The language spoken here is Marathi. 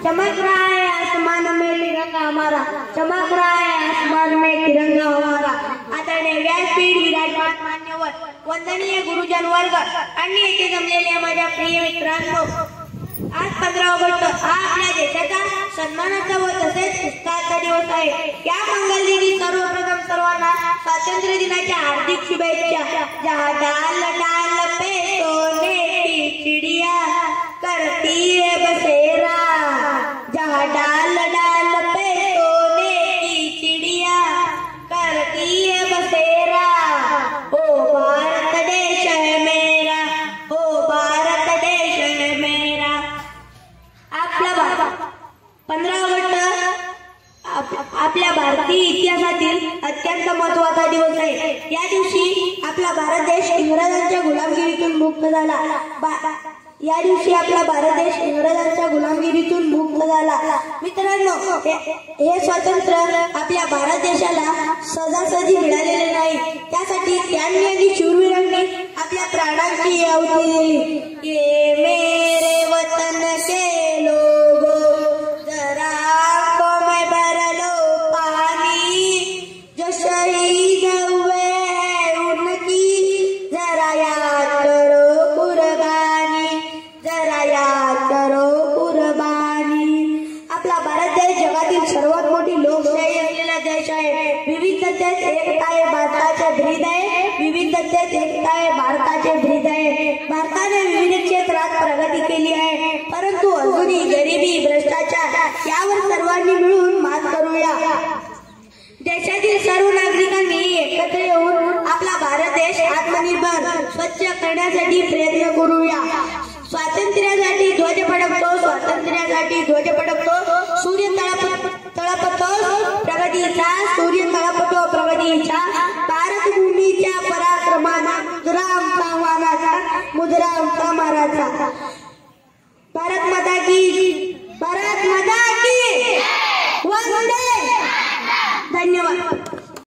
चमक रहा है आसमान में तिरंगा हमारा, चमक रहा है आसमान में तिरंगा हमारा। आदरणीय व्यासपीठ, विराजमान मान्यवर, वंदनीय गुरुजन वर्ग आणि येथे जमलेल्या माझ्या प्रिय मित्रांनो, आज 15 ऑगस्ट हा आपल्या देशाचा सन्मानाचा व तसेच उत्साहाचा दिवस आहे। या मंगल दिनी सर्वप्रथम सर्वांना स्वातंत्र्य दिनाच्या हार्दिक शुभेच्छा। जहाँ डाल डाल पे सोने की चिड़िया करती है बसेरा, जहाँ डाल डाल पे सोने की चिड़िया करती है बसेरा। ओ भारत देश है मेरा, ओ भारत देश है मेरा। आपला 15 ऑगस्ट आपल्या भारतीय इतिहासातील अत्यंत महत्त्वाचा दिवस आहे। या दिवशी आपला भारत देश इंग्रजांच्या गुलामगिरीतून मुक्त झाला। या दिवशी आपला भारत देश इंग्रजांच्या गुलामगिरीतून मुक्त झाला। मित्रांनो, हे स्वातंत्र्य आपल्या भारत देशाला सहजासहजी मिळालेले नाही। त्यासाठी त्यांनी आणि शूरवीरांनी आपल्या प्राणांची आहुती दिली। ये मेरे वतन के लोगों, जरा आंखों में भर लो पानी, जो शहीद हुए हैं उनकी जरा याद करो कुर्बानी, जरा याद करो कुर्बानी। आपला भारत देश जगातील सर्वात मोठी लोकशाही असलेला देश आहे। विविधतेत एकता हे भारताचे ब्रीद आहे, विविधतेत एकता हे भारताचे ब्रीद आहे। भारताने विविध क्षेत्रात प्रगती केली आहे, परंतु अजूनही गरिबी, भ्रष्टाचार यावर सर्वांनी मिळून मात करूया। देशातील सर्व नागरिकांनी एकत्र येऊन आपला भारत देश आत्मनिर्भर स्वच्छ करण्यासाठी प्रयत्न करूया। स्वातंत्र्यासाठी ध्वज फडकतो, स्वातंत्र्यासाठी ध्वज फडकतो, सूर्य तळपतो प्रगतीचा, सूर्य तळपतो प्रगतीचा। भारत भूमीच्या पराक्रमाना मुद्रा आमचा मानाचा, मुद्रा आमचा मानाचा।